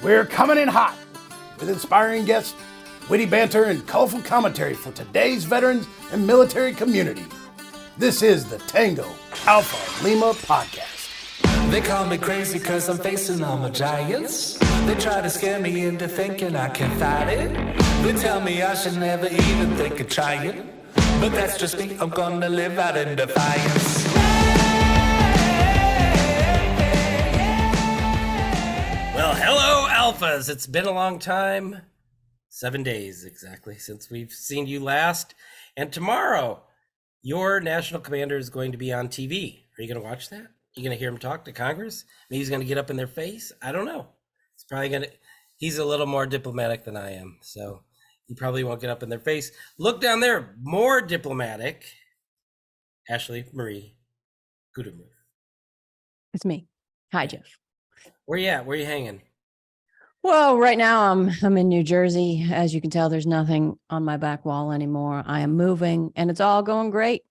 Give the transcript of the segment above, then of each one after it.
We're coming in hot with inspiring guests, witty banter, and colorful commentary for today's veterans and military community. This is the Tango Alpha Lima podcast. They call me crazy cause I'm facing all my giants. They try to scare me into thinking I can fight it. They tell me I should never even think of trying. But that's just me, I'm gonna live out in defiance. Well, hello, Alphas. It's been a long time. 7 days exactly since we've seen you last. And tomorrow, your national commander is going to be on TV. Are you going to watch that? Are you going to hear him talk to Congress? Maybe he's going to get up in their face? I don't know. He's a little more diplomatic than I am, so he probably won't get up in their face. Look down there, more diplomatic. Ashley Marie Gutermuth. It's me. Hi, Jeff. Where you at? Where you hanging? Well, right now I'm in New Jersey. As you can tell, there's nothing on my back wall anymore. I am moving and it's all going great.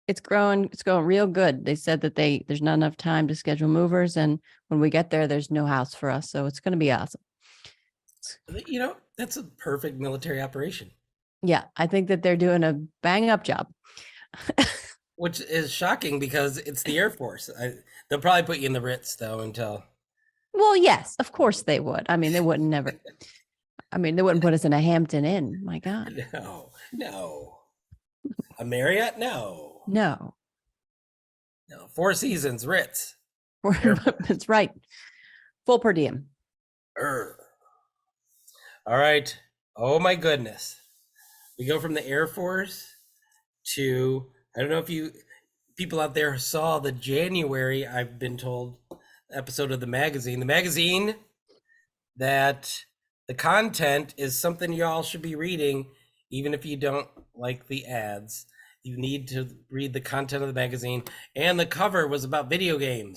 It's going real good. They said that there's not enough time to schedule movers, and when we get there, there's no house for us. So it's going to be awesome. You know, that's a perfect military operation. Yeah, I think that they're doing a bang up job. Which is shocking because it's the Air Force. They'll probably put you in the Ritz though until. Well, yes, of course they would. I mean, they wouldn't put us in a Hampton Inn. My God. No. A Marriott? No. Four Seasons, Ritz. That's right. Full per diem. All right. Oh my goodness. We go from the Air Force to, I don't know if people out there saw the January, I've been told, episode of the magazine that the content is something y'all should be reading, even if you don't like the ads. You need to read the content of the magazine, and the cover was about video gaming,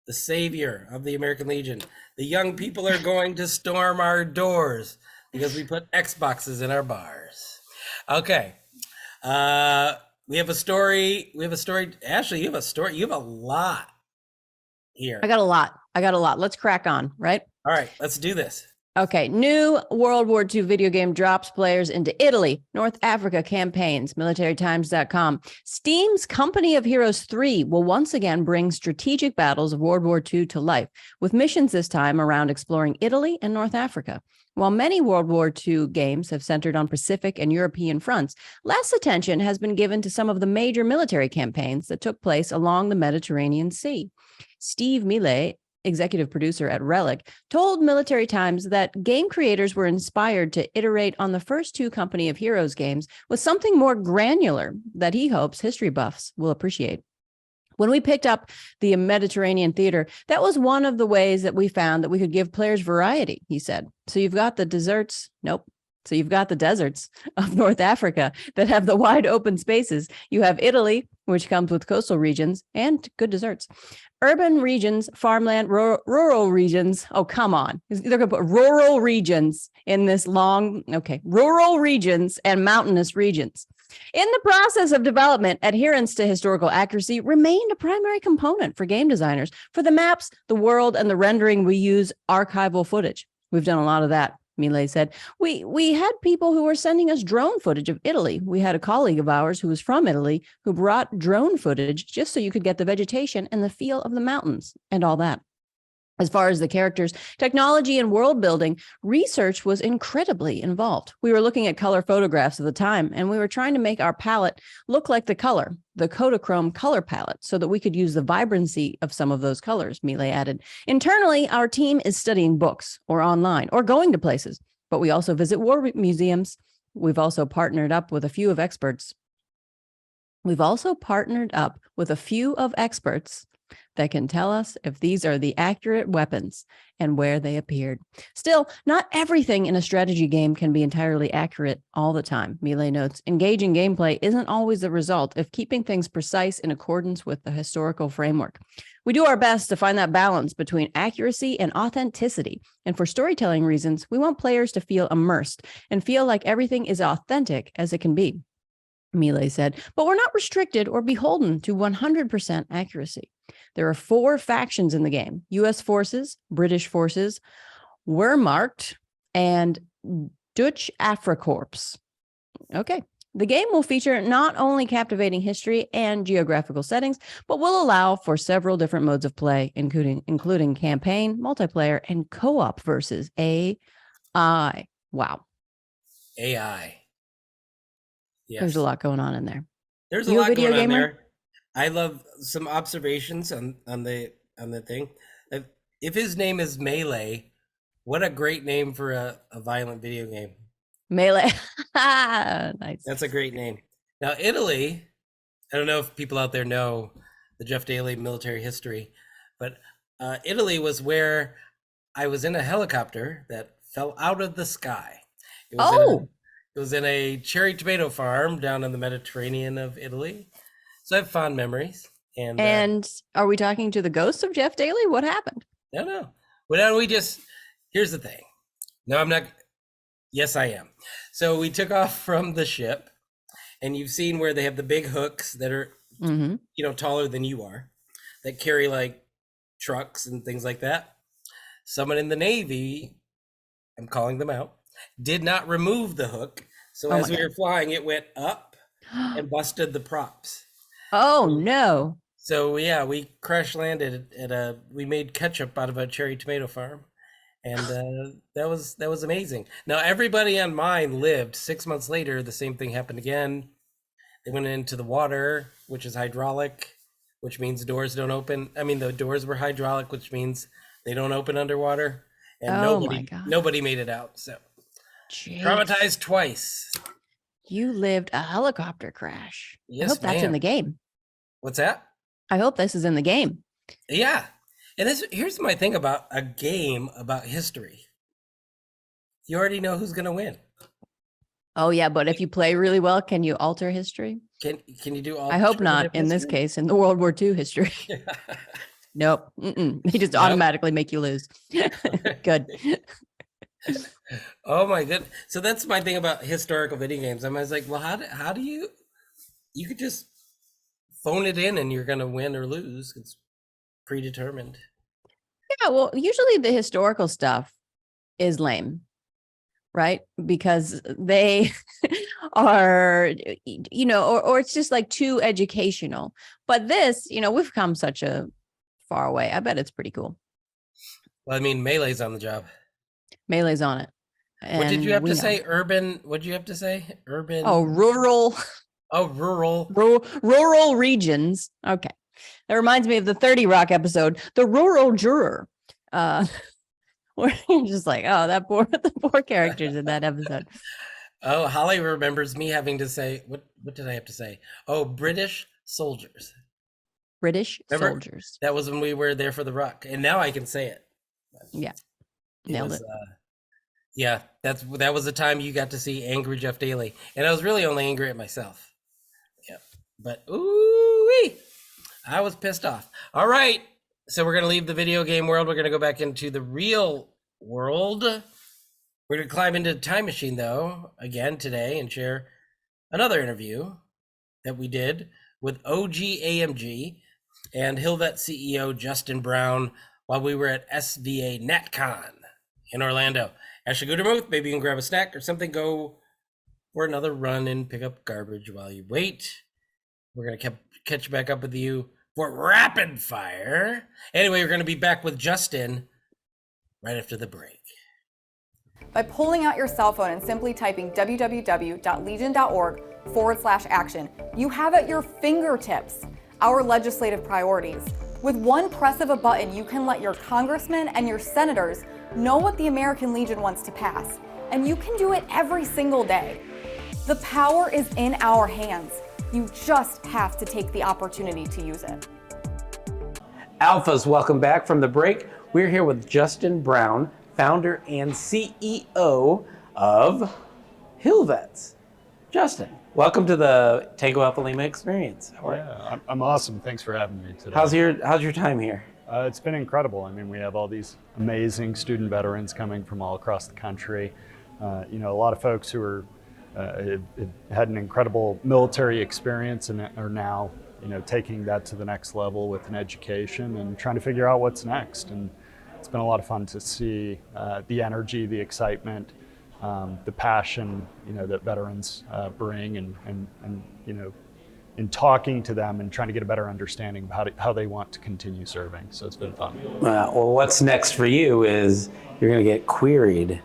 the savior of the American Legion. The young people are going to storm our doors because we put Xboxes in our bars. Okay. We have a story. Ashley, you have a story. You have a lot here. I got a lot. Let's crack on, right? All right, let's do this. Okay. New World War II video game drops players into Italy, North Africa campaigns, militarytimes.com. Steam's Company of Heroes 3 will once again bring strategic battles of World War II to life, with missions this time around exploring Italy and North Africa. While many World War II games have centered on Pacific and European fronts, less attention has been given to some of the major military campaigns that took place along the Mediterranean Sea. Steve Millet, executive producer at Relic, told Military Times that game creators were inspired to iterate on the first two Company of Heroes games with something more granular that he hopes history buffs will appreciate. When we picked up the Mediterranean theater, that was one of the ways that we found that we could give players variety, he said. So you've got the deserts. Nope. So you've got the deserts of North Africa that have the wide open spaces. You have Italy, which comes with coastal regions and good deserts. Urban regions, farmland, rural regions. Oh, come on. They're going to put rural regions in this rural regions and mountainous regions. In the process of development, adherence to historical accuracy remained a primary component for game designers. For the maps, the world, and the rendering, we use archival footage. We've done a lot of that, Millet said. We had people who were sending us drone footage of Italy. We had a colleague of ours who was from Italy who brought drone footage just so you could get the vegetation and the feel of the mountains and all that. As far as the characters, technology, and world building, research was incredibly involved. We were looking at color photographs of the time, and we were trying to make our palette look like the Kodachrome color palette, so that we could use the vibrancy of some of those colors, Millet added. Internally, our team is studying books or online or going to places, but we also visit war museums. We've also partnered up with a few of experts that can tell us if these are the accurate weapons and where they appeared. Still, not everything in a strategy game can be entirely accurate all the time, Millet notes. Engaging gameplay isn't always the result of keeping things precise in accordance with the historical framework. We do our best to find that balance between accuracy and authenticity. And for storytelling reasons, we want players to feel immersed and feel like everything is authentic as it can be, Millet said. But we're not restricted or beholden to 100% accuracy. There are 4 factions in the game: U.S. forces, British forces, Wehrmacht, and Deutsches Afrikakorps. Okay. The game will feature not only captivating history and geographical settings, but will allow for several different modes of play, including campaign, multiplayer, and co-op versus AI. Wow. AI. Yes. There's a lot going on in there. There's a lot going on there. I love some observations on the thing. If his name is Melee, what a great name for a violent video game. Melee. Nice. That's a great name. Now, Italy, I don't know if people out there know the Jeff Daly military history, but Italy was where I was in a helicopter that fell out of the sky. It was in a cherry tomato farm down in the Mediterranean of Italy. So I have fond memories. And are we talking to the ghost of Jeff Daly? What happened? No. Well, here's the thing. No, I'm not. Yes, I am. So we took off from the ship, and you've seen where they have the big hooks that are, taller than you are, that carry like trucks and things like that. Someone in the Navy, I'm calling them out, did not remove the hook. So as we were flying, it went up and busted the props. Oh, no. So yeah, we crash landed we made ketchup out of a cherry tomato farm. And that was amazing. Now, everybody on mine lived. 6 months later, the same thing happened again. They went into the water, which is hydraulic, which means doors don't open. I mean, the doors were hydraulic, which means they don't open underwater. And nobody made it out. So Jeez. Traumatized twice. You lived a helicopter crash. Yes, I hope that's in the game. What's that? I hope this is in the game. Yeah. And here's my thing about a game about history. You already know who's going to win. Oh, yeah. But if you play really well, can you alter history? Can you do all? I hope not in this case, in the World War II history. Nope. They just automatically make you lose. Good. Oh, my goodness. So that's my thing about historical video games. I was like, well, how do you could just phone it in and you're going to win or lose. It's predetermined. Yeah, well, usually the historical stuff is lame, right? Because they are, or it's just like too educational. But this, we've come such a far away. I bet it's pretty cool. Well, I mean, Melee's on the job. Melee's on it. What did you have to say? Urban? What did you have to say? Urban? Oh, rural. Oh, rural. Rural regions. Okay. That reminds me of the 30 Rock episode, The Rural Juror. Where you're just like, oh, the poor characters in that episode. Oh, Holly remembers me having to say, what did I have to say? Oh, British soldiers. British soldiers. That was when we were there for the Rock. And now I can say it. Yeah. Nailed it. Yeah, that was the time you got to see angry Jeff Daly. And I was really only angry at myself. Yeah. But ooh-wee, I was pissed off. All right. So we're going to leave the video game world. We're going to go back into the real world. We're going to climb into the time machine, though, again today and share another interview that we did with OG AMG and HillVets CEO Justin Brown while we were at SVA NetCon in Orlando. As you go to move, maybe you can grab a snack or something, go for another run and pick up garbage while you wait. We're going to catch back up with you for rapid fire. Anyway, we're going to be back with Justin right after the break. By pulling out your cell phone and simply typing www.legion.org/action, you have at your fingertips our legislative priorities. With one press of a button, you can let your congressmen and your senators know what the American Legion wants to pass, and you can do it every single day. The power is in our hands. You just have to take the opportunity to use it. Alphas, welcome back from the break. We're here with Justin Brown, founder and CEO of HillVets. Justin, welcome to the Tango Alpha Lima experience. Yeah, I'm awesome. Thanks for having me today. How's your time here? It's been incredible. I mean, we have all these amazing student veterans coming from all across the country. A lot of folks who are had an incredible military experience and are now taking that to the next level with an education and trying to figure out what's next. And it's been a lot of fun to see the energy, the excitement, the passion, that veterans bring, and in talking to them and trying to get a better understanding of how they want to continue serving. So it's been fun. Well, what's next for you is you're going to get queried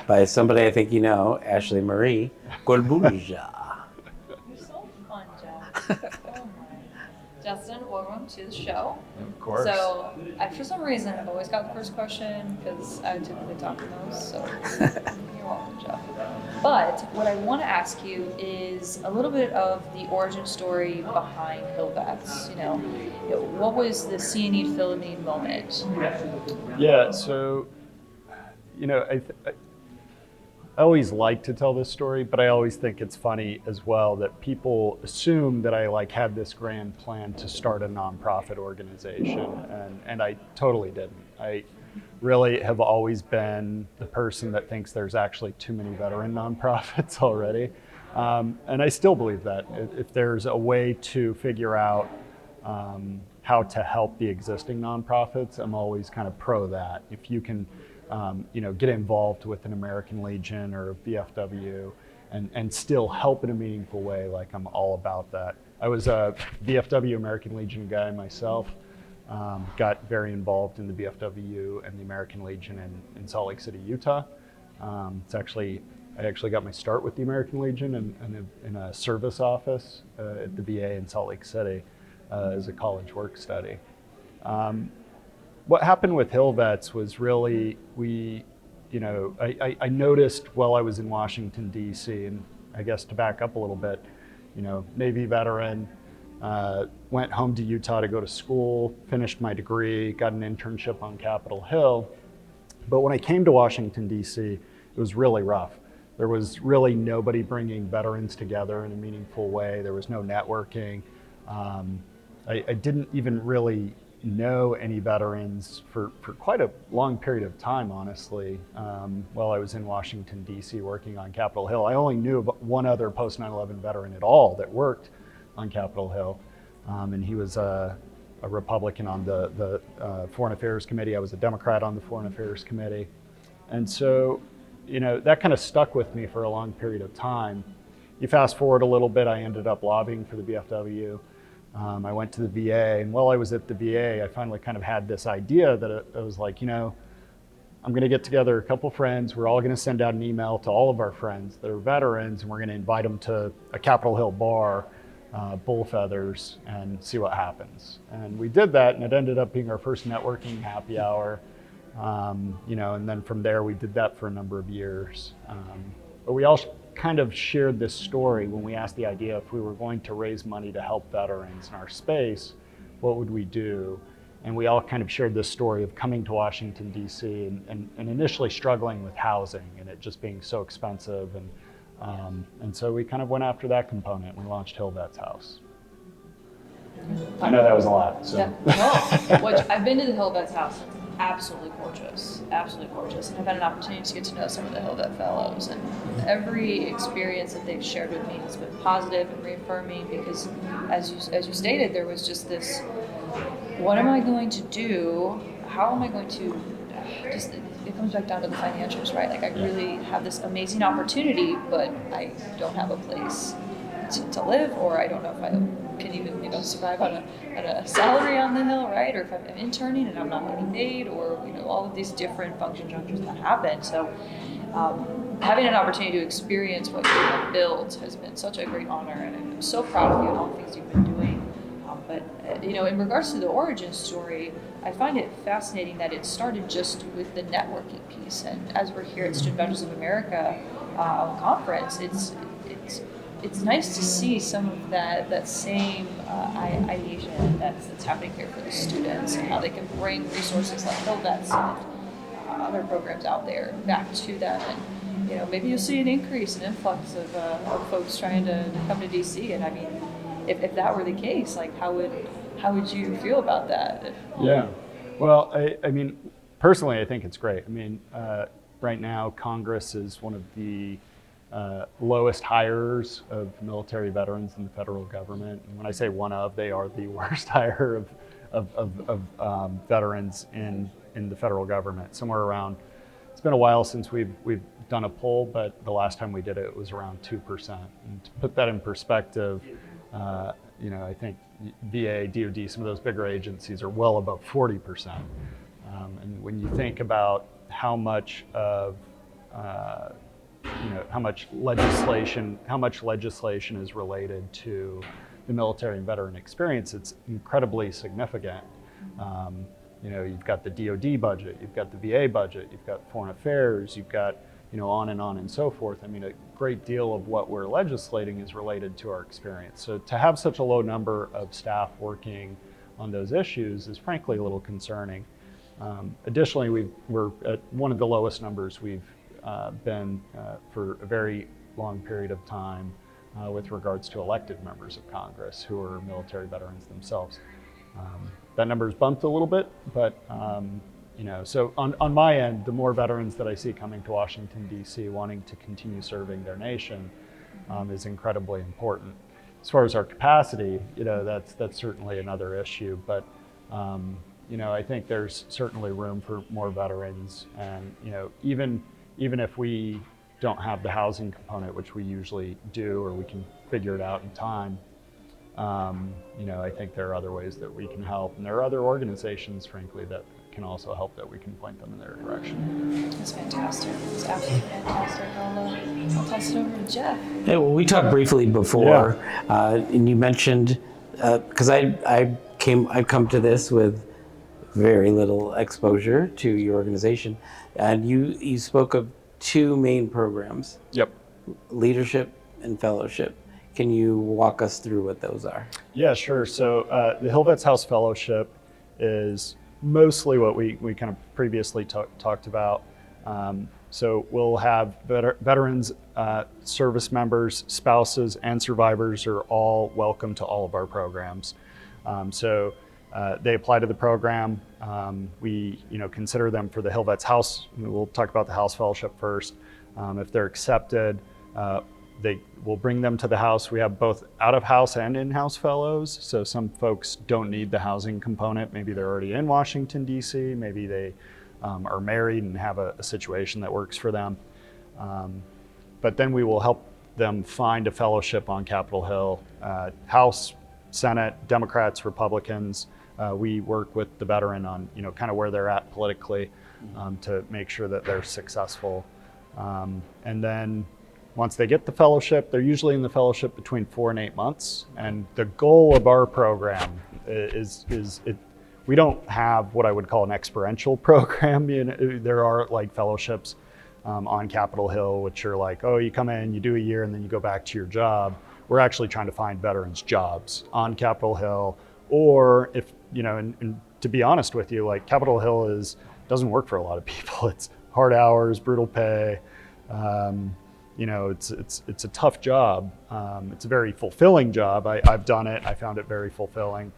by somebody I think you know, Ashley Marie Golbuja. You're so fun, Jeff. Oh my. Justin, welcome to the show. Of course. So, for some reason, I've always got the first question because I typically talk the most. So, you're welcome, Jeff. But what I want to ask you is a little bit of the origin story behind HillVets. What was the see a need, fill a need moment? Yeah. So, I always like to tell this story, but I always think it's funny as well that people assume that I had this grand plan to start a nonprofit organization, and I totally didn't. I really have always been the person that thinks there's actually too many veteran nonprofits already, and I still believe that. If there's a way to figure out how to help the existing nonprofits, I'm always kind of pro that. If you can get involved with an American Legion or a VFW and still help in a meaningful way, I'm all about that. I was a VFW American Legion guy myself, got very involved in the VFW and the American Legion in Salt Lake City, Utah. I actually got my start with the American Legion in a service office at the VA in Salt Lake City as a college work study. What happened with HillVets was really, I noticed while I was in Washington, D.C., and I guess to back up a little bit, Navy veteran, went home to Utah to go to school, finished my degree, got an internship on Capitol Hill. But when I came to Washington, D.C., it was really rough. There was really nobody bringing veterans together in a meaningful way. There was no networking. I didn't even really know any veterans for quite a long period of time, honestly, while I was in Washington, D.C. working on Capitol Hill. I only knew about one other post 9/11 veteran at all that worked on Capitol Hill, and he was a Republican on the Foreign Affairs Committee. I was a Democrat on the Foreign Affairs Committee. And so, that kind of stuck with me for a long period of time. You fast forward a little bit, I ended up lobbying for the VFW. I went to the VA, and while I was at the VA, I finally kind of had this idea that I was like, I'm going to get together a couple friends. We're all going to send out an email to all of our friends that are veterans, and we're going to invite them to a Capitol Hill bar, Bull Feathers, and see what happens. And we did that, and it ended up being our first networking happy hour. And then from there, we did that for a number of years. But we all kind of shared this story when we asked the idea if we were going to raise money to help veterans in our space, what would we do? And we all kind of shared this story of coming to Washington, D.C. and initially struggling with housing and it just being so expensive. And so we kind of went after that component. We launched HillVets House. I know that was a lot. So. Yeah. No, I've been to the HillVets House. Absolutely gorgeous, absolutely gorgeous. And I've had an opportunity to get to know some of the HillVet fellows, and every experience that they've shared with me has been positive and reaffirming because, as you stated, there was just this, what am I going to do? How am I going to, it comes back down to the financials, right? I really have this amazing opportunity, but I don't have a place to live, or I don't know if I can even survive on a salary on the Hill, right? Or if I'm interning and I'm not getting paid, or all of these different function junctures that happen. So having an opportunity to experience what you have built has been such a great honor, and I'm so proud of you and all the things you've been doing. But in regards to the origin story, I find it fascinating that it started just with the networking piece. And as we're here at Student Veterans of America conference, it's nice to see some of that same ideation that's happening here for the students, and how they can bring resources like HillVets and other programs out there back to them. And maybe you'll see an increase, an influx of folks trying to come to DC. And I mean, if that were the case, how would you feel about that? Yeah, well, I mean, personally, I think it's great. I mean, right now, Congress is one of the lowest hirers of military veterans in the federal government. And when I say one of, they are the worst hire of veterans in the federal government. Somewhere around, it's been a while since we've done a poll, but the last time we did it, it was around 2%. And to put that in perspective, I think VA, DoD, some of those bigger agencies are well above 40%. And when you think about how much of how much legislation is related to the military and veteran experience, it's incredibly significant. You've got the DoD budget, you've got the VA budget, you've got foreign affairs, you've got, on and so forth. I mean, a great deal of what we're legislating is related to our experience. So to have such a low number of staff working on those issues is frankly a little concerning. Additionally, we're at one of the lowest numbers we've been for a very long period of time with regards to elected members of Congress who are military veterans themselves. That number's bumped a little bit, but so on my end, the more veterans that I see coming to Washington, D.C. wanting to continue serving their nation is incredibly important. As far as our capacity, that's certainly another issue, but I think there's certainly room for more veterans, and even if we don't have the housing component, which we usually do, or we can figure it out in time, I think there are other ways that we can help, and there are other organizations, frankly, that can also help, that we can point them in their direction. That's fantastic. It's absolutely fantastic. I'll toss it over to Jeff. Yeah, well, we talked briefly before, and you mentioned, because I've come to this with very little exposure to your organization, and you spoke of two main programs. Yep. Leadership and fellowship. Can you walk us through what those are? Yeah, sure. So the HillVets House Fellowship is mostly what we kind of previously talked about. So we'll have veterans, service members, spouses, and survivors are all welcome to all of our programs. So they apply to the program. We consider them for the HillVets House. We'll talk about the House Fellowship first. If they're accepted, we'll bring them to the House. We have both out-of-house and in-house fellows. So some folks don't need the housing component. Maybe they're already in Washington, D.C. Maybe they are married and have a situation that works for them. But then we will help them find a fellowship on Capitol Hill. House, Senate, Democrats, Republicans. We work with the veteran on kind of where they're at politically to make sure that they're successful. And then once they get the fellowship, they're usually in the fellowship between 4 and 8 months. And the goal of our program is we don't have what I would call an experiential program. There are like fellowships on Capitol Hill, which are like, oh, you come in, you do a year, and then you go back to your job. We're actually trying to find veterans jobs on Capitol Hill, or if, and to be honest with you, like Capitol Hill doesn't work for a lot of people. It's hard hours, brutal pay. It's a tough job. It's a very fulfilling job. I've done it. I found it very fulfilling,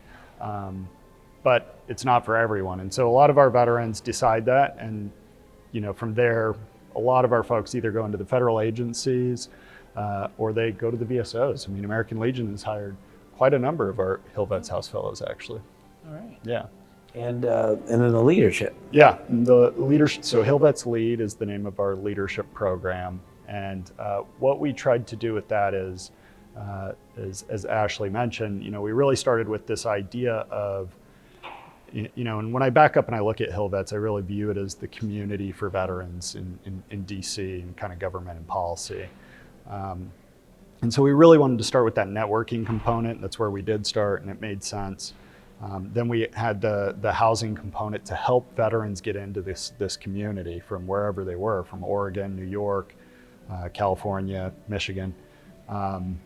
but it's not for everyone. And so a lot of our veterans decide that, and from there, a lot of our folks either go into the federal agencies or they go to the VSOs. I mean, American Legion has hired quite a number of our HillVets House Fellows, actually. All right. Yeah. And then the leadership. Yeah, the leadership. So HillVets Lead is the name of our leadership program. And what we tried to do with that is, as Ashley mentioned, we really started with this idea of, and when I back up and I look at HillVets, I really view it as the community for veterans in DC and kind of government and policy. And so we really wanted to start with that networking component. That's where we did start, and it made sense. Then we had the housing component to help veterans get into this community from wherever they were, from Oregon, New York, California, Michigan, and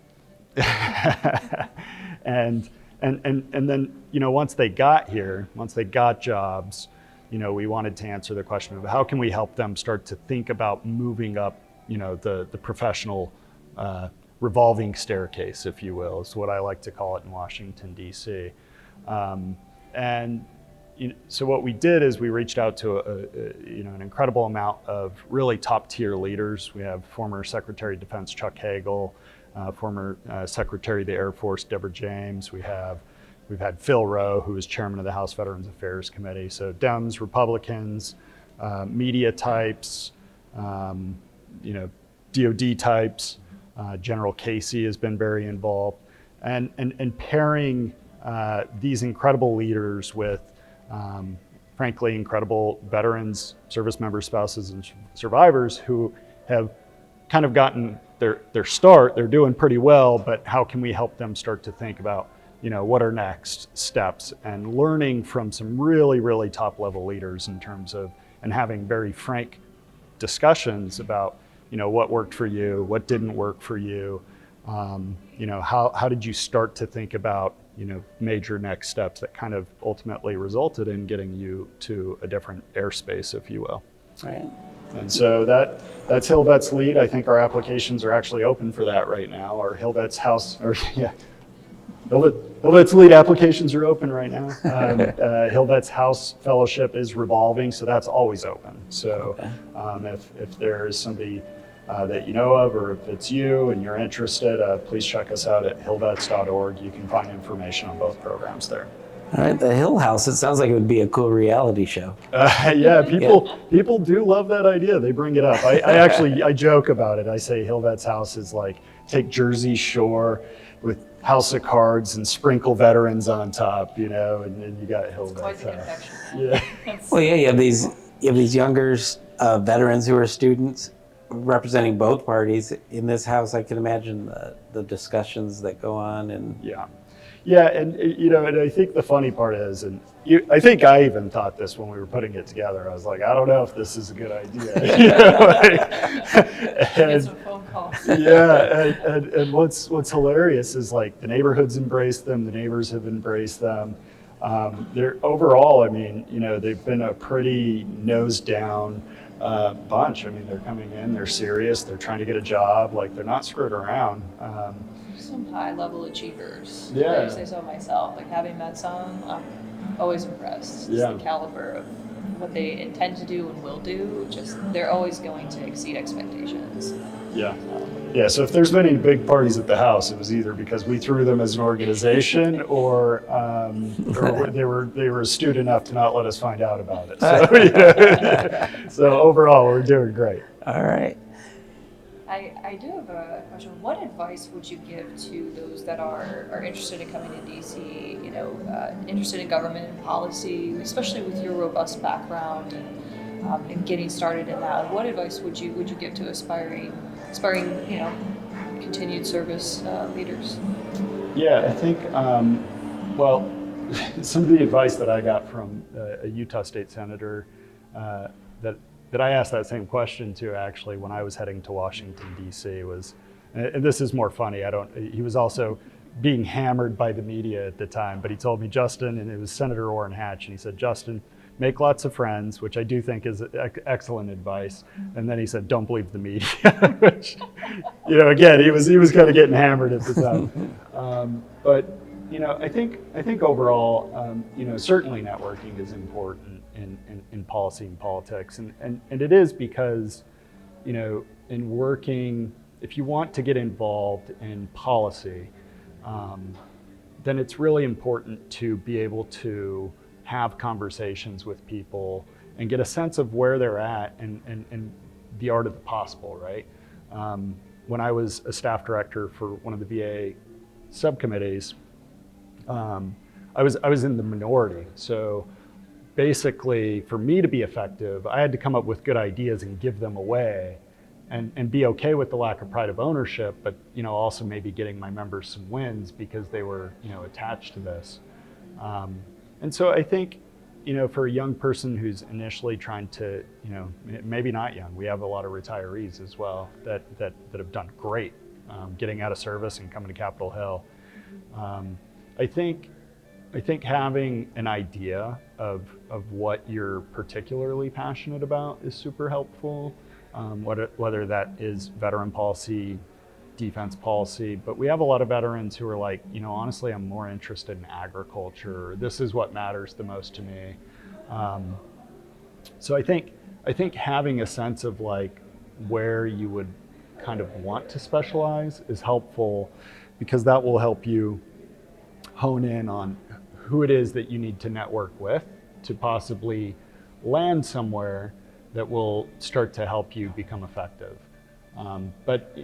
then once they got here, once they got jobs, we wanted to answer the question of how can we help them start to think about moving up, the professional revolving staircase, if you will, is what I like to call it in Washington, D.C. And so what we did is we reached out to an incredible amount of really top tier leaders. We have former Secretary of Defense Chuck Hagel, former Secretary of the Air Force Deborah James. We've had Phil Rowe, who is chairman of the House Veterans Affairs Committee. So Dems, Republicans, media types, DOD types. General Casey has been very involved, and pairing these incredible leaders with, frankly, incredible veterans, service members, spouses, and survivors who have kind of gotten their start. They're doing pretty well, but how can we help them start to think about, what are next steps, and learning from some really, really top level leaders in terms of, and having very frank discussions about, what worked for you, what didn't work for you, how did you start to think about, major next steps that kind of ultimately resulted in getting you to a different airspace, if you will. Right. And so that's HillVets Lead. I think our applications are actually open for that right now. Our HillVets House, HillVets Lead applications are open right now. HillVets House Fellowship is revolving, so that's always open. So if there is somebody that you know of, or if it's you and you're interested, please check us out at hillvets.org. You can find information on both programs there. All right, the Hill House, it sounds like it would be a cool reality show. People do love that idea. They bring it up. I joke about it. I say HillVets House is like, take Jersey Shore with House of Cards and sprinkle veterans on top, and then you got HillVets. Quite the confection. Yeah. Well, yeah, you have these younger veterans who are students representing both parties in this house. I can imagine the discussions that go on. And and I think the funny part is, I think I even thought this when we were putting it together. I was like, I don't know if this is a good idea. Get some phone calls. And what's hilarious is, like, the neighborhoods embrace them, the neighbors have embraced them. They're overall, they've been a pretty nose down bunch. They're coming in, they're serious, they're trying to get a job, like, they're not screwed around. Some high level achievers. Yeah. I say so myself. Like, having met some, I'm always impressed. Just the caliber of what they intend to do and will do. Just, they're always going to exceed expectations. Yeah, so if there's been any big parties at the house, it was either because we threw them as an organization, or they were astute enough to not let us find out about it. So, so overall, we're doing great. all right. I do have a question. What advice would you give to those that are interested in coming to DC, interested in government and policy, especially with your robust background and getting started in that? What advice would you give to aspiring, continued service leaders? Yeah, I think, some of the advice that I got from a Utah State Senator that I asked that same question to, actually, when I was heading to Washington, D.C. was, and this is more funny, he was also being hammered by the media at the time, but he told me, Justin, and it was Senator Orrin Hatch, and he said, Justin, make lots of friends, which I do think is excellent advice. And then he said, don't believe the media, which, again, he was kind of getting hammered at the time. But I think overall, certainly networking is important in policy and politics, and it is because, in working, if you want to get involved in policy, then it's really important to be able to have conversations with people and get a sense of where they're at and the art of the possible, right? When I was a staff director for one of the VA subcommittees, I was in the minority. So basically, for me to be effective, I had to come up with good ideas and give them away, and be okay with the lack of pride of ownership, but also maybe getting my members some wins because they were attached to this. And so I think, for a young person who's initially trying to, maybe not young, we have a lot of retirees as well that have done great getting out of service and coming to Capitol Hill. I think having an idea of what you're particularly passionate about is super helpful, whether that is veteran policy, defense policy, but we have a lot of veterans who are like, honestly, I'm more interested in agriculture. This is what matters the most to me. So I think having a sense of like where you would kind of want to specialize is helpful, because that will help you hone in on who it is that you need to network with to possibly land somewhere that will start to help you become effective. But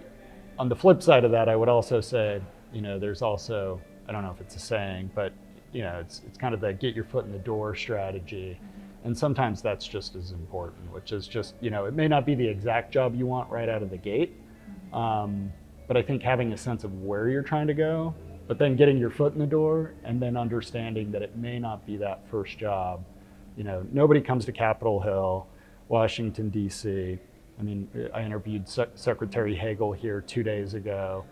on the flip side of that, I would also say, there's also, I don't know if it's a saying, but it's kind of the get your foot in the door strategy. And sometimes that's just as important, which is just, it may not be the exact job you want right out of the gate, but I think having a sense of where you're trying to go, but then getting your foot in the door and then understanding that it may not be that first job. Nobody comes to Capitol Hill, Washington, D.C. I mean, I interviewed Secretary Hagel here 2 days ago.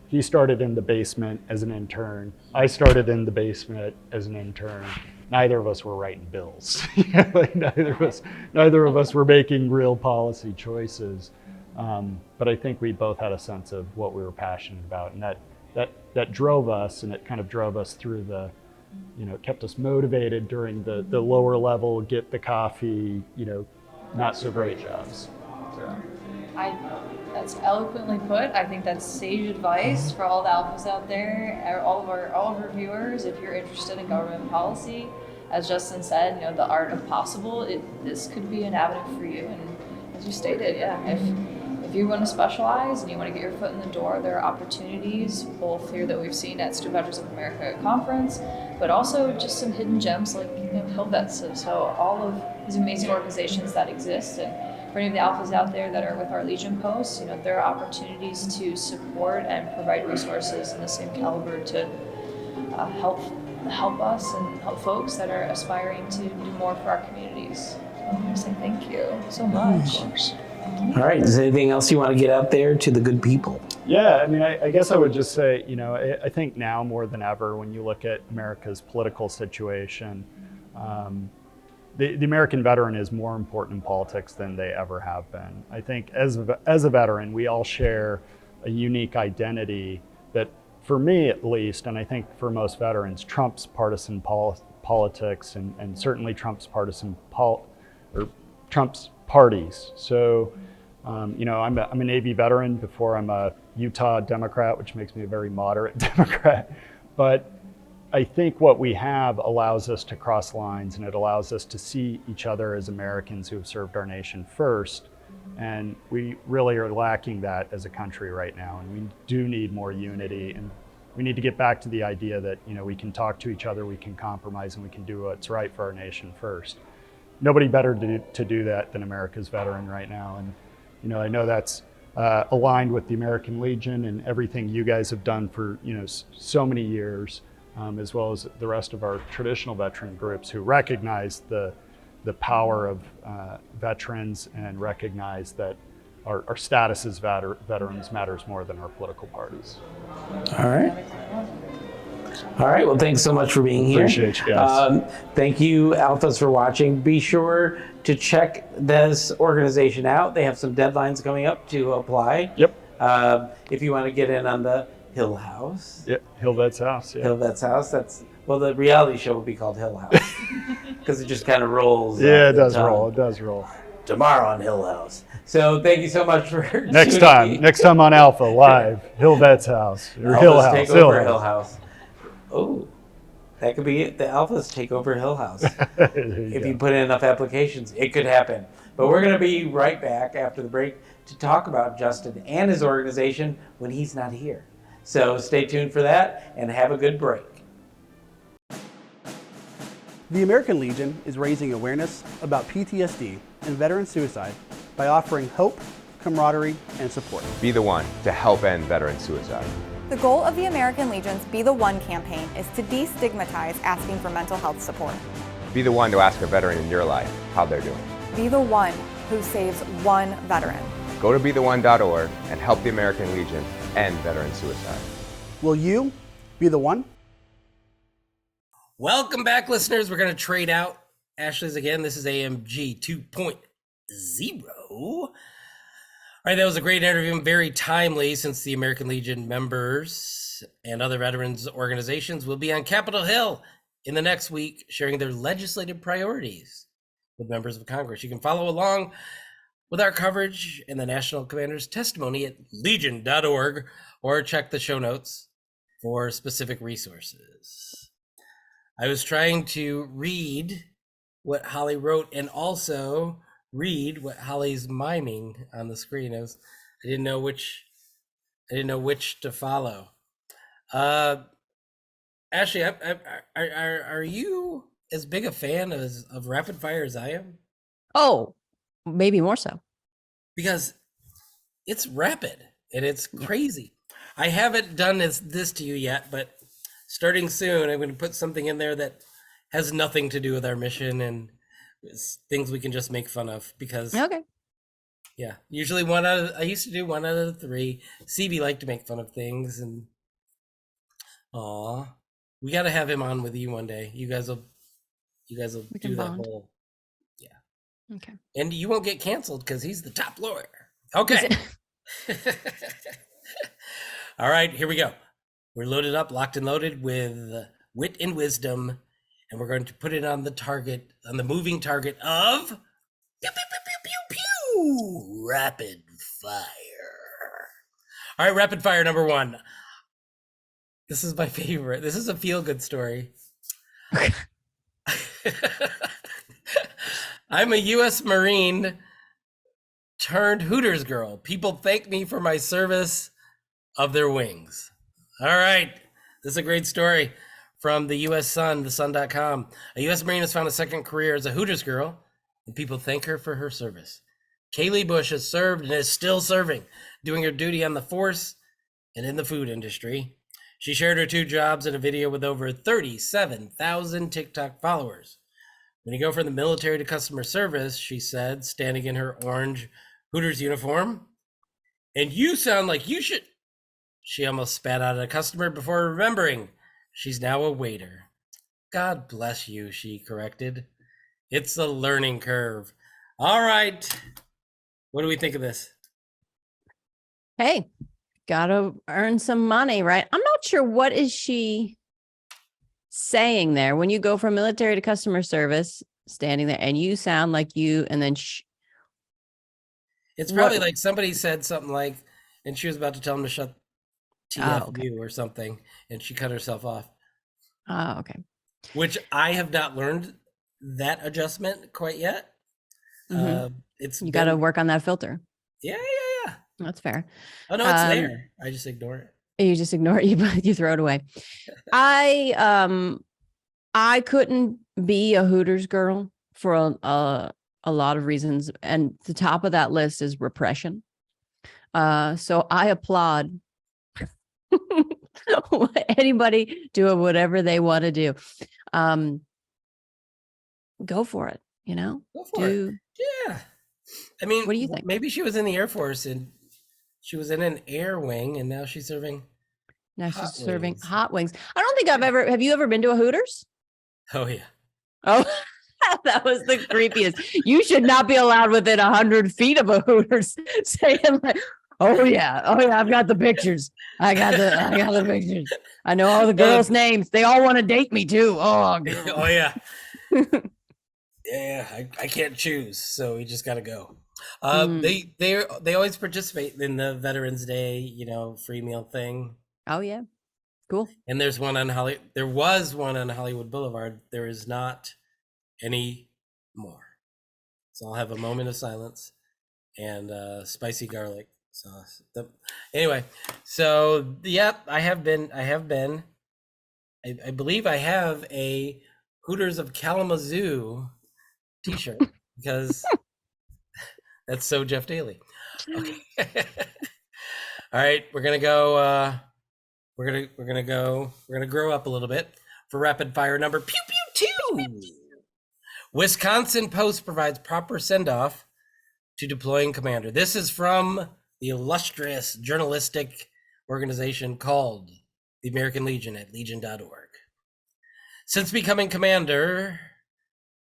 He started in the basement as an intern. I started in the basement as an intern. Neither of us were writing bills. Like neither of us were making real policy choices. But I think we both had a sense of what we were passionate about, and that drove us, and it kind of drove us through the, kept us motivated during the lower level, get the coffee, not so great jobs. So. That's eloquently put. I think that's sage advice for all the alphas out there, all of our viewers. If you're interested in government policy, as Justin said, the art of possible, this could be an avenue for you. And as you stated, if you want to specialize and you want to get your foot in the door, there are opportunities both here that we've seen at Student Veterans of America conference, but also just some hidden gems like HillVets. So all of these amazing organizations that exist, and for any of the alphas out there that are with our Legion posts, there are opportunities to support and provide resources in the same caliber to help us and help folks that are aspiring to do more for our communities. I want to say thank you so much. All right, is there anything else you want to get out there to the good people? Yeah, I mean, I guess I would just say, I think now more than ever, when you look at America's political situation, the American veteran is more important in politics than they ever have been. I think as a veteran, we all share a unique identity that, for me at least, and I think for most veterans, trumps partisan politics and certainly trumps trumps parties. So, I'm a Navy veteran before I'm a Utah Democrat, which makes me a very moderate Democrat. But I think what we have allows us to cross lines, and it allows us to see each other as Americans who have served our nation first. And we really are lacking that as a country right now. And we do need more unity. And we need to get back to the idea that, we can talk to each other, we can compromise, and we can do what's right for our nation first. Nobody better to do that than America's veteran right now. And, I know that's aligned with the American Legion and everything you guys have done for, so many years. As well as the rest of our traditional veteran groups who recognize the power of veterans and recognize that our status as veterans matters more than our political parties. All right. All right, well, thanks so much for being here. Appreciate you guys. Thank you, Alphas, for watching. Be sure to check this organization out. They have some deadlines coming up to apply. Yep. If you want to get in on the Hill House. Yep, HillVets House. Yeah. HillVets House. The reality show will be called Hill House because it just kind of rolls. Yeah, it does roll. It does roll. Tomorrow on Hill House. So thank you so much for next time on Alpha Live, HillVets House or Alphas Hill House. Take over Hill House. Oh, that could be it. The Alphas take over Hill House. If you put in enough applications, it could happen. But we're going to be right back after the break to talk about Justin and his organization when he's not here. So stay tuned for that and have a good break. The American Legion is raising awareness about PTSD and veteran suicide by offering hope, camaraderie, and support. Be the one to help end veteran suicide. The goal of the American Legion's Be the One campaign is to destigmatize asking for mental health support. Be the one to ask a veteran in your life how they're doing. Be the one who saves one veteran. Go to BeTheOne.org and help the American Legion end veteran suicide. Will you be the one? Welcome back, listeners. We're going to trade out Ashley's again. This is AMG 2.0. All right, that was a great interview and very timely since the American Legion members and other veterans organizations will be on Capitol Hill in the next week sharing their legislative priorities with members of Congress. You can follow along with our coverage and the National Commander's testimony at legion.org or check the show notes for specific resources. I was trying to read what Holly wrote and also read what Holly's miming on the screen. I didn't know which to follow. Ashley, are you as big a fan of rapid fire as I am? Oh, maybe more so. Because it's rapid and it's crazy. I haven't done this to you yet, but starting soon, I'm going to put something in there that has nothing to do with our mission and things we can just make fun of. Because Okay. yeah, usually I used to do 1 out of 3. CB liked to make fun of things, and we got to have him on with you one day. You guys will do that bond. whole. Okay. And you won't get canceled because he's the top lawyer. Okay. All right, here we go. We're loaded up, locked and loaded with wit and wisdom, and we're going to put it on the moving target of pew, pew, pew, pew, pew, pew, rapid fire. All right, rapid fire number 1. This is my favorite. This is a feel-good story. I'm a U.S. Marine turned Hooters girl. People thank me for my service of their wings. All right. This is a great story from the U.S. Sun, thesun.com. A U.S. Marine has found a second career as a Hooters girl, and people thank her for her service. Kaylee Bush has served and is still serving, doing her duty on the force and in the food industry. She shared her 2 jobs in a video with over 37,000 TikTok followers. When you go from the military to customer service, she said, standing in her orange Hooters uniform, and you sound like you should. She almost spat out at a customer before remembering she's now a waiter. God bless you, she corrected. It's a learning curve. All right. What do we think of this? Hey, gotta earn some money, right? I'm not sure what is she saying there when you go from military to customer service, standing there, and you sound like you, and then it's probably like somebody said something like, and she was about to tell him to shut TFU or something, and she cut herself off. Oh, okay. Which I have not learned that adjustment quite yet. You got to work on that filter. Yeah. That's fair. Oh no, it's there. I just ignore it. You just ignore it. You throw it away. I couldn't be a Hooters girl for a lot of reasons, and the top of that list is repression. So I applaud anybody doing whatever they want to do. Go for it. Go for it. Yeah. I mean, what do you think? Maybe she was in the Air Force and she was in an air wing, and now she's serving. Hot wings. I don't think have you ever been to a Hooters? Oh yeah. Oh, that was the creepiest. You should not be allowed within 100 feet of a Hooters saying like, oh yeah, I've got the pictures. I got the pictures. I know all the girls' names. They all want to date me too. Oh, girl. Oh yeah. Yeah, I can't choose, so we just got to go. They always participate in the Veterans Day, free meal thing. Oh yeah, cool. And there was one on Hollywood Boulevard. There is not any more. So I'll have a moment of silence and spicy garlic sauce. Anyway, so yep, I have been. I believe I have a Hooters of Kalamazoo t-shirt because that's so Jeff Daly. Okay. All right, we're gonna go. We're gonna grow up a little bit for rapid fire number pew pew 2. Wisconsin Post provides proper send-off to deploying commander. This is from the illustrious journalistic organization called the American Legion at legion.org. Since becoming commander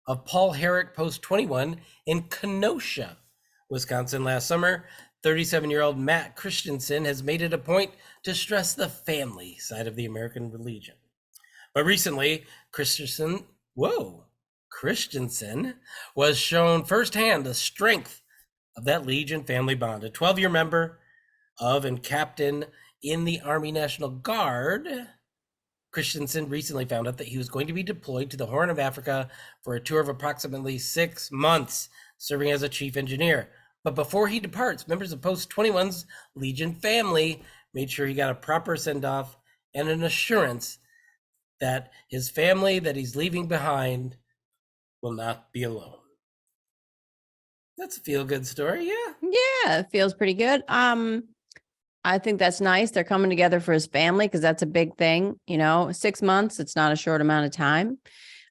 of Paul Herrick Post 21 in Kenosha, Wisconsin last summer, 37-year-old Matt Christensen has made it a point to stress the family side of the American Legion. But recently, Christensen was shown firsthand the strength of that Legion family bond. A 12-year member of and captain in the Army National Guard, Christensen recently found out that he was going to be deployed to the Horn of Africa for a tour of approximately 6 months, serving as a chief engineer. But before he departs, members of Post 21's Legion family made sure he got a proper send-off and an assurance that his family that he's leaving behind will not be alone. That's a feel-good story, yeah. Yeah, it feels pretty good. I think that's nice. They're coming together for his family because that's a big thing. 6 months, it's not a short amount of time.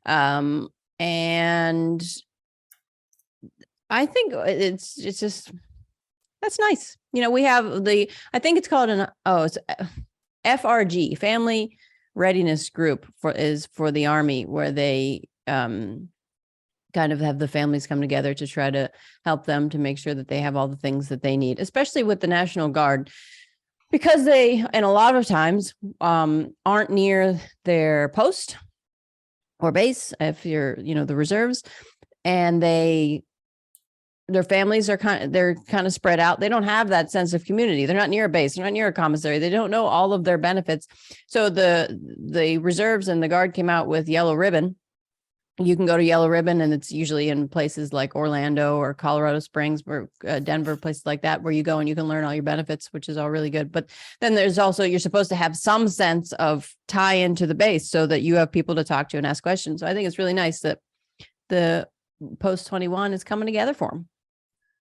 And I think it's just, that's nice. We have I think it's called it's FRG, Family Readiness Group for the Army, where they kind of have the families come together to try to help them to make sure that they have all the things that they need, especially with the National Guard, because they, and a lot of times, aren't near their post or base if you're, the reserves, and their families are kind of spread out. They don't have that sense of community. They're not near a base. They're not near a commissary. They don't know all of their benefits. So the reserves and the Guard came out with Yellow Ribbon. You can go to Yellow Ribbon, and it's usually in places like Orlando or Colorado Springs or Denver, places like that, where you go and you can learn all your benefits, which is all really good. But then there's also, you're supposed to have some sense of tie into the base so that you have people to talk to and ask questions. So I think it's really nice that the Post 21 is coming together for them.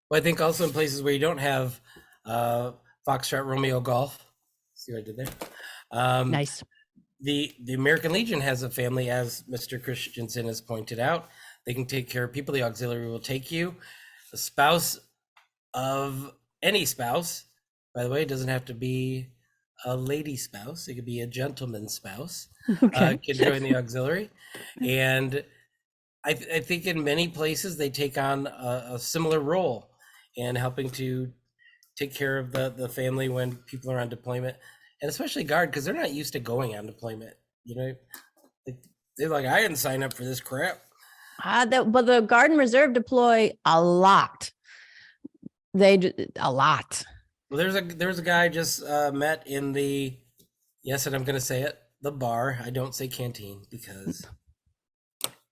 Well, I think also in places where you don't have Foxtrot Romeo Golf. See what I did there? Nice. The American Legion has a family, as Mr. Christensen has pointed out. They can take care of people. The auxiliary will take you. A spouse of any spouse, by the way, it doesn't have to be a lady spouse. It could be a gentleman's spouse. Okay. Can join the auxiliary. And I think in many places they take on a similar role in helping to take care of the family when people are on deployment. And especially Guard, because they're not used to going on deployment. They're like, I didn't sign up for this crap. But the Guard and Reserve deploy a lot. A lot. Well, there's a guy I just met in the, yes, and I'm going to say it, the bar. I don't say canteen because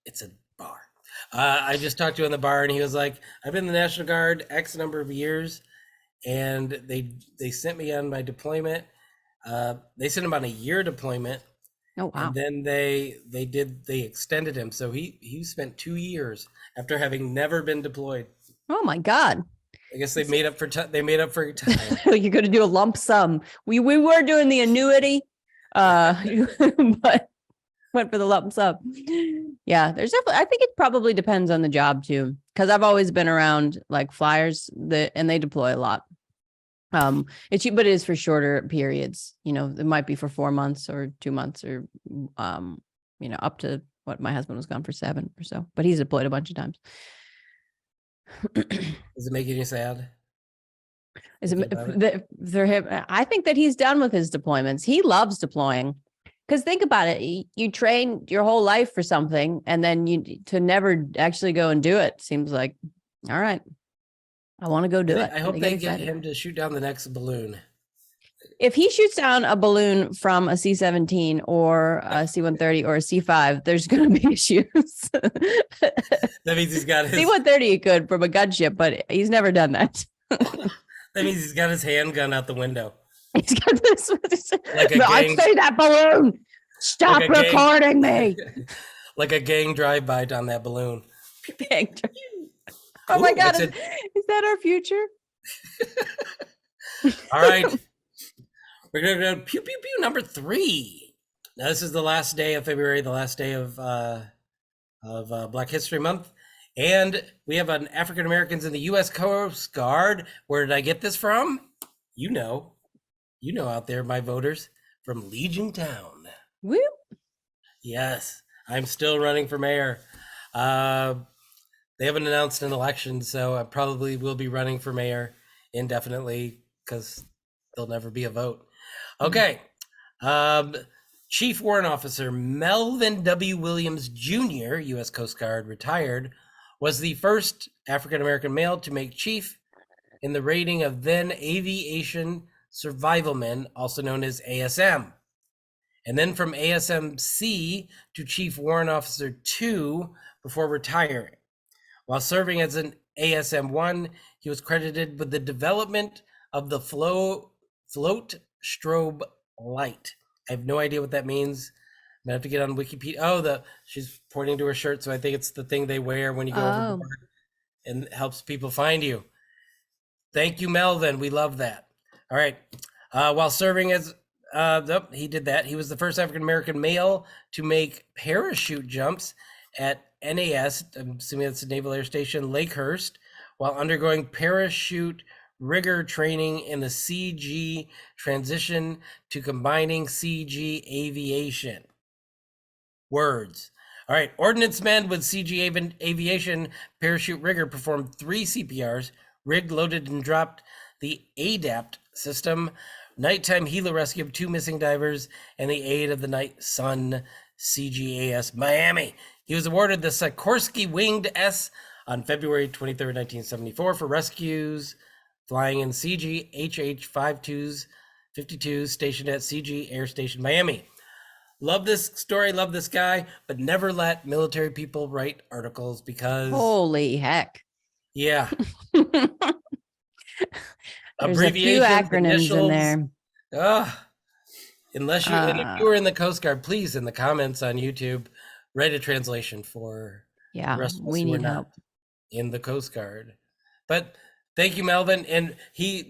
it's a bar. I just talked to him in the bar, and he was like, I've been in the National Guard X number of years, and they sent me on my deployment. They sent him on a year deployment. Oh, wow. And then they extended him. So he spent 2 years after having never been deployed. Oh my God. I guess they made up for time. You're going to do a lump sum. We were doing the annuity, but went for the lump sum. Yeah, there's definitely, I think it probably depends on the job too. Cause I've always been around like flyers and they deploy a lot. But it is for shorter periods. It might be for 4 months or 2 months or, up to what my husband was gone for 7 or so, but he's deployed a bunch of times. Does it make you sad? Is it for him? I think that he's done with his deployments. He loves deploying. Because think about it, you train your whole life for something, and then to never actually go and do it seems like, all right, I want to go do it. I hope they get him to shoot down the next balloon. If he shoots down a balloon from a C-17 or a C-130 or a C-5, there's going to be issues. That means he's got his C-130 he could from a gunship, but he's never done that. That means he's got his handgun out the window. He's got this. I say that balloon. Stop recording me. Like a gang drive-by down that balloon. Oh my God. Is that our future? All right. We're going to go pew, pew, pew, number 3. Now, this is the last day of February, the last day of Black History Month. And we have an African Americans in the U.S. Coast Guard. Where did I get this from? You know out there, my voters, from Legion Town. Woo. Yes, I'm still running for mayor. They haven't announced an election, so I probably will be running for mayor indefinitely because there'll never be a vote. Okay. Chief Warrant Officer Melvin W. Williams Jr., U.S. Coast Guard, retired, was the first African-American male to make chief in the rating of then Aviation Survivalmen, also known as ASM. And then from ASM-C to Chief Warrant Officer 2 before retiring. While serving as an ASM-1, he was credited with the development of the float strobe light. I have no idea what that means. I'm gonna have to get on Wikipedia. Oh, she's pointing to her shirt, so I think it's the thing they wear when you go overboard and helps people find you. Thank you, Melvin. We love that. All right. While serving as he did that. He was the first African-American male to make parachute jumps at NAS, I'm assuming that's the Naval Air Station, Lakehurst, while undergoing parachute rigger training in the CG transition to combining CG aviation. Words. All right. Ordnance men with CG aviation parachute rigger performed 3 CPRs, rigged, loaded, and dropped the ADAPT system, nighttime helo rescue of 2 missing divers, and the aid of the Night Sun CGAS Miami. He was awarded the Sikorsky Winged S on February 23, 1974 for rescues flying in CG HH-52s stationed at CG Air Station Miami. Love this story, love this guy, but never let military people write articles because... Holy heck. Yeah. There's a few acronyms in there. Unless and if you were in the Coast Guard, please, in the comments on YouTube, write a translation for the rest of us we who are need not help in the Coast Guard. But thank you, Melvin. And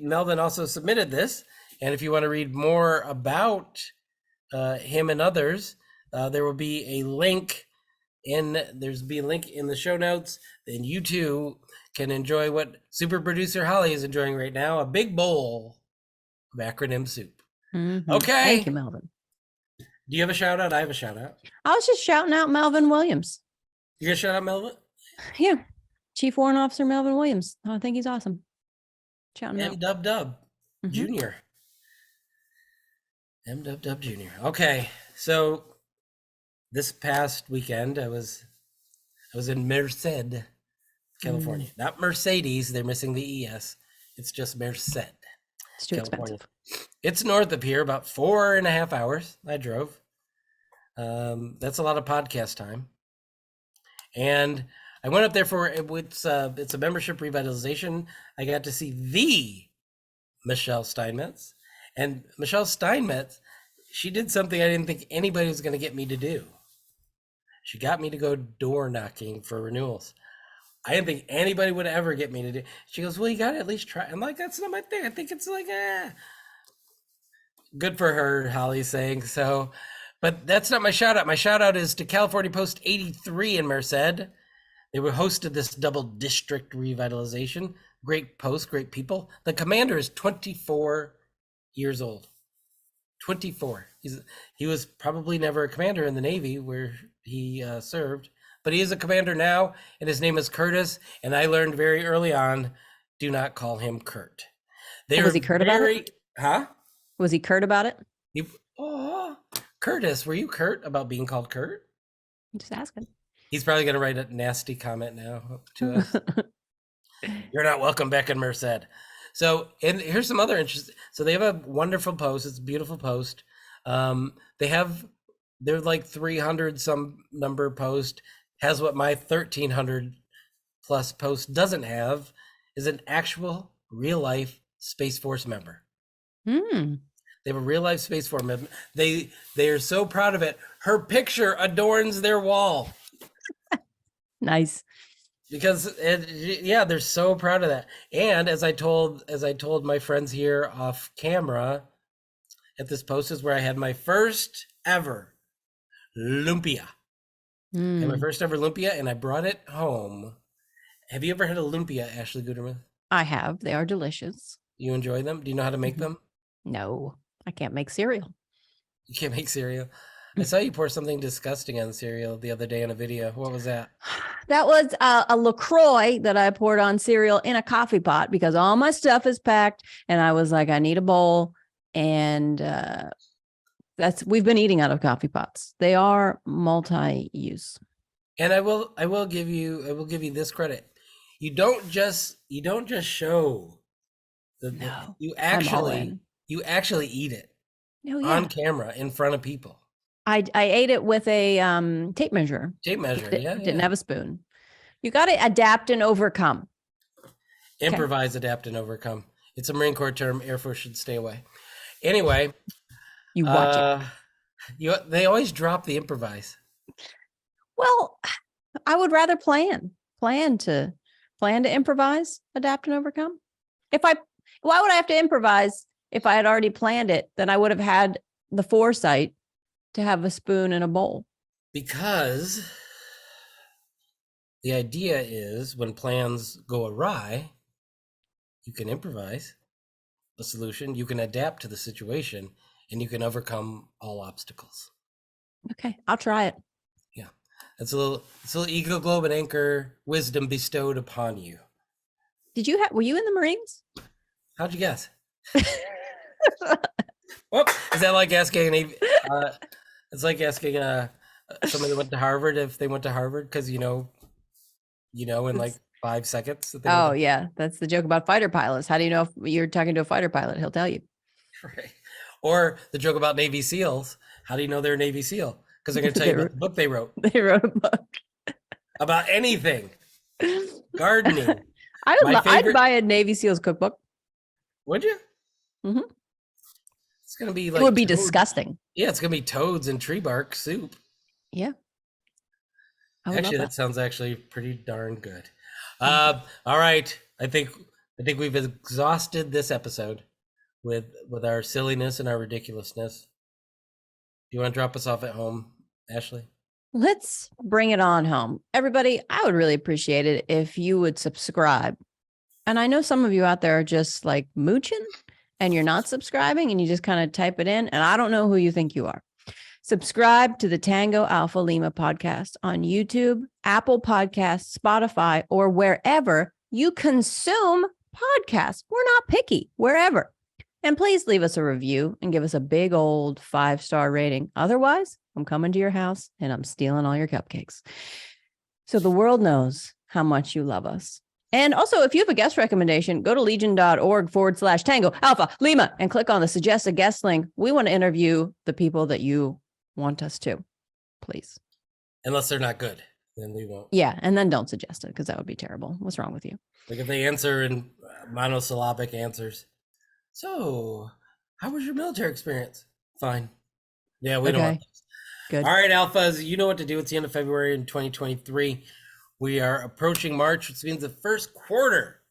Melvin also submitted this. And if you want to read more about him and others, there will be a link in the show notes. And you too can enjoy what super producer Holly is enjoying right now, a big bowl of acronym soup. Mm-hmm. Okay. Thank you, Melvin. Do you have a shout out? I have a shout out. I was just shouting out Melvin Williams. You gonna shout out Melvin? Yeah. Chief Warrant Officer Melvin Williams. I think he's awesome. Shouting out. M-Dub Jr. M-Dub Jr. Okay. So this past weekend I was in Merced, California. Not Mercedes, they're missing the ES. It's just Merced. It's too expensive. It's north of here, about 4.5 hours. I drove. That's a lot of podcast time. And I went up there for it's a membership revitalization. I got to see the Michelle Steinmetz. And Michelle Steinmetz, she did something I didn't think anybody was going to get me to do. She got me to go door knocking for renewals. I didn't think anybody would ever get me to do. She goes, well, you got to at least try. I'm like, that's not my thing. I think it's like, Good for her, Holly's saying. So, but that's not my shout out. My shout out is to California Post 83 in Merced. They were hosted this double district revitalization. Great post, great people. The commander is 24 years old. 24. He was probably never a commander in the Navy where he served, but he is a commander now, and his name is Curtis. And I learned very early on, do not call him Kurt. Was he Kurt about it? Huh? Was he Kurt about it? Curtis, were you Kurt about being called Kurt? I'm just asking. He's probably going to write a nasty comment now to us. You're not welcome back in Merced. So, and here's some other interesting. So they have a wonderful post. It's a beautiful post. They're like 300 some number post. Has what my 1300 plus post doesn't have, is an actual real life Space Force member. They have a real life Space Force member. They are so proud of it. Her picture adorns their wall. Nice. Because they're so proud of that. And as I told my friends here off camera, at this post is where I had my first ever lumpia. And my first ever lumpia, and I brought it home. Have you ever had a lumpia, Ashley Guterman? I have. They are delicious. You enjoy them? Do you know how to make them? No, I can't make cereal. You can't make cereal? I saw you pour something disgusting on cereal the other day in a video. What was that? That was a LaCroix that I poured on cereal in a coffee pot because all my stuff is packed. And I was like, I need a bowl. And we've been eating out of coffee pots. They are multi-use. And I will give you this credit. You don't just show you actually eat it on camera in front of people. I ate it with a tape measure. Didn't have a spoon. You got to adapt and overcome. Improvise, adapt, and overcome. It's a Marine Corps term. Air Force should stay away. Anyway, you watch it. They always drop the improvise. Well, I would rather plan to improvise, adapt, and overcome. Why would I have to improvise if I had already planned it? Then I would have had the foresight to have a spoon and a bowl. Because the idea is when plans go awry, you can improvise a solution, you can adapt to the situation, and you can overcome all obstacles. Okay, I'll try it. Yeah, that's a little Eagle Globe and Anchor wisdom bestowed upon you. Were you in the Marines? How'd you guess? Well, is that like asking it's like asking somebody that went to Harvard if they went to Harvard because you know in like 5 seconds. Yeah, that's the joke about fighter pilots. How do you know if you're talking to a fighter pilot? He'll tell you. Right. Or the joke about Navy SEALs. How do you know they're a Navy SEAL? Because they're going to tell you about the book they wrote. They wrote a book about anything. Gardening. I'd buy a Navy SEALs cookbook. Would you? Mm-hmm. It's going to be like it would be disgusting. Yeah, it's going to be toads and tree bark soup. Yeah. Actually, that sounds actually pretty darn good. All right. I think we've exhausted this episode with our silliness and our ridiculousness. Do you want to drop us off at home, Ashley? Let's bring it on home. Everybody, I would really appreciate it if you would subscribe. And I know some of you out there are just like mooching and you're not subscribing and you just kind of type it in. And I don't know who you think you are. Subscribe to the Tango Alpha Lima podcast on YouTube, Apple Podcasts, Spotify, or wherever you consume podcasts. We're not picky, wherever. And please leave us a review and give us a big old 5-star rating. Otherwise, I'm coming to your house and I'm stealing all your cupcakes. So the world knows how much you love us. And also, if you have a guest recommendation, go to legion.org/Tango Alpha Lima and click on the suggest a guest link. We want to interview the people that you want us to, please. Unless they're not good, then we won't. Yeah, and then don't suggest it because that would be terrible. What's wrong with you? Like if they answer in monosyllabic answers. So, how was your military experience? Fine. Yeah, we don't want this. Good. All right, Alphas, you know what to do. It's the end of February in 2023. We are approaching March, which means the first quarter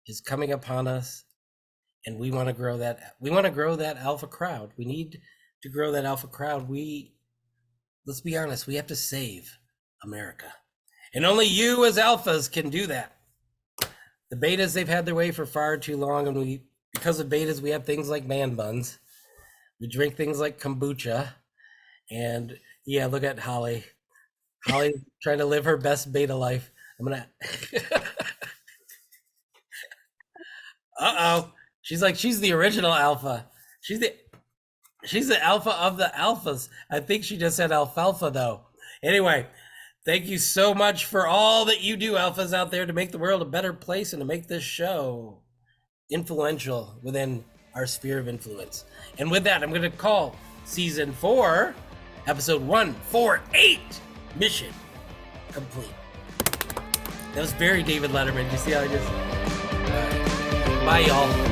is coming upon us, and we want to grow that. We want to grow that alpha crowd. We need to grow that alpha crowd. Let's be honest, we have to save America, and only you as alphas can do that. The betas, they've had their way for far too long, and because of betas, we have things like man buns. We drink things like kombucha, and yeah, look at Holly. Holly trying to live her best beta life. I'm gonna. She's the original alpha. She's the alpha of the alphas. I think she just said alfalfa though. Anyway, thank you so much for all that you do, alphas out there, to make the world a better place and to make this show influential within our sphere of influence. And with that, I'm going to call season 4, episode 148. Mission complete. That was very David Letterman. You see how I just... Bye, y'all.